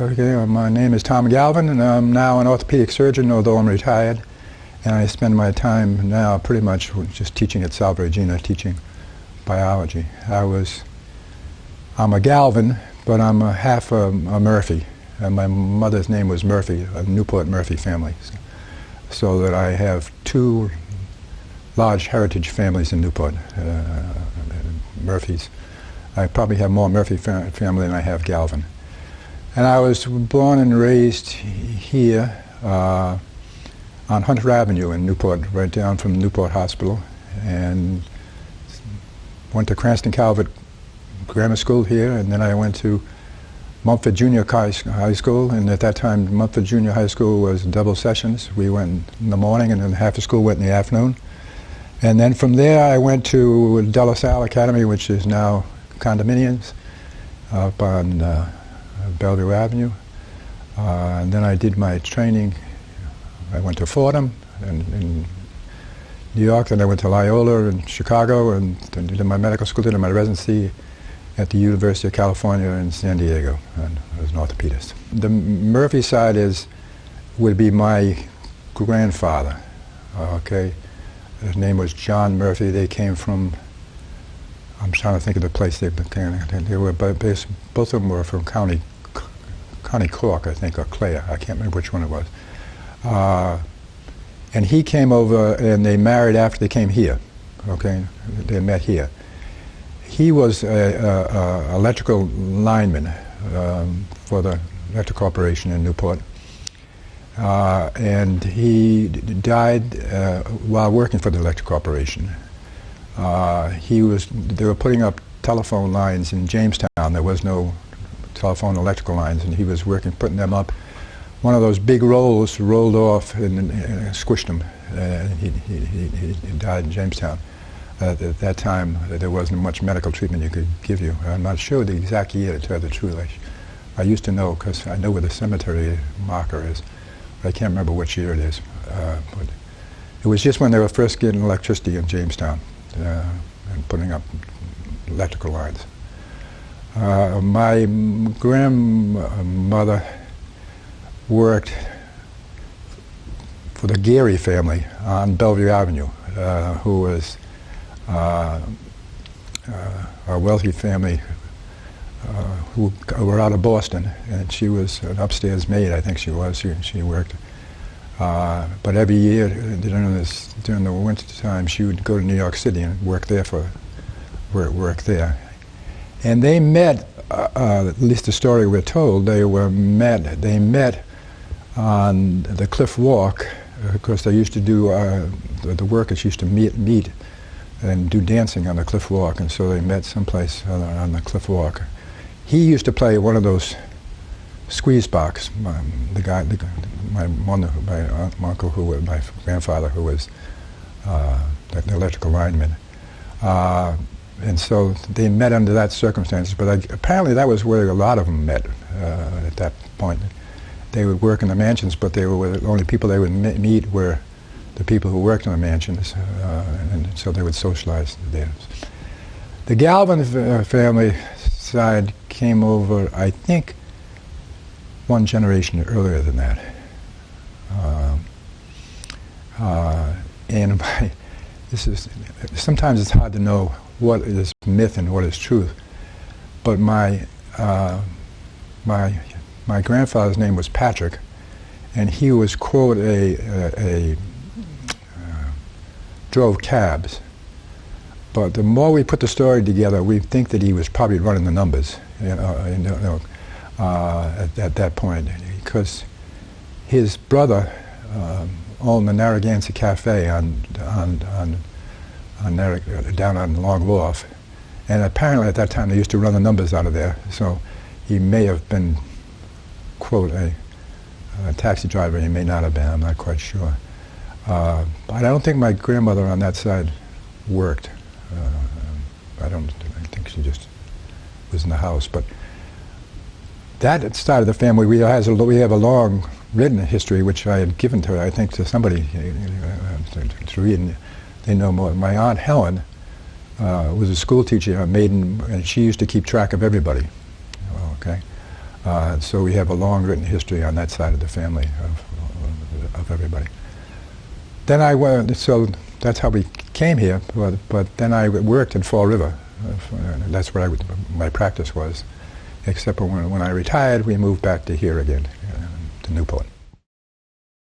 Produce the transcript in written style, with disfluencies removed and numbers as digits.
Okay, my name is Tom Galvin, and I'm now an orthopedic surgeon, although I'm retired. And I spend my time now pretty much just teaching at Salve Regina, teaching biology. I'm a Galvin, but I'm half a Murphy. And my mother's name was Murphy, a Newport Murphy family. So that I have two large heritage families in Newport, Murphys. I probably have more Murphy family than I have Galvin. And I was born and raised here on Hunter Avenue in Newport, right down from Newport Hospital, and went to Cranston Calvert Grammar School here, and then I went to Mumford Junior High School, and at that time Mumford Junior High School was double sessions. We went in the morning and then half the school went in the afternoon. And then from there I went to De La Salle Academy, which is now condominiums up on Bellevue Avenue. And then I did my training. I went to Fordham in New York, then I went to Loyola in Chicago, and then did my medical school, did my residency at the University of California in San Diego, and I was an orthopedist. The Murphy side would be my grandfather, okay? His name was John Murphy. They came from, I'm trying to think of the place they were, both of them were from County Cork, I think, or Clare. I can't remember which one it was. And he came over, and they married after they came here, okay? They met here. He was an electrical lineman for the Electric Corporation in Newport. And he died while working for the Electric Corporation. They were putting up telephone lines in Jamestown. There was no telephone electrical lines, and he was putting them up. One of those big rolls rolled off and squished him. He died in Jamestown. At that time, there wasn't much medical treatment you could give you. I'm not sure the exact year, to tell the truth. I used to know, because I know where the cemetery marker is. I can't remember which year it is. But it was just when they were first getting electricity in Jamestown and putting up electrical lines. My grandmother worked for the Geary family on Bellevue Avenue, who was a wealthy family who were out of Boston, and she was an upstairs maid, I think she was. She worked. But every year during the winter time, she would go to New York City and work there. And they met, at least the story we're told, they met on the Cliff Walk, because they used to do, the workers used to meet and do dancing on the Cliff Walk, and so they met someplace on the Cliff Walk. He used to play one of those squeeze box. My grandfather, who was the electrical lineman, and so they met under that circumstances. But apparently that was where a lot of them met at that point. They would work in the mansions, but the only people they would meet were the people who worked in the mansions, and so they would socialize there. The Galvin family side came over, I think, one generation earlier than that. Sometimes it's hard to know what is myth and what is truth, but my grandfather's name was Patrick, and he was, quote, drove cabs. But the more we put the story together, we think that he was probably running the numbers, at that point, because his brother owned the Narragansett Cafe down on Long Wharf, and apparently at that time they used to run the numbers out of there. So he may have been, quote, a taxi driver. He may not have been. I'm not quite sure. But I don't think my grandmother on that side worked. I think she just was in the house. But that started the family. We have a long written history, which I had given to, I think, to somebody to read, and they know more. My Aunt Helen was a school teacher, a maiden, and she used to keep track of everybody. Okay, So we have a long written history on that side of the family of everybody. Then I went, so that's how we came here, but then I worked in Fall River. That's where my practice was. Except for when I retired, we moved back to here again, to Newport.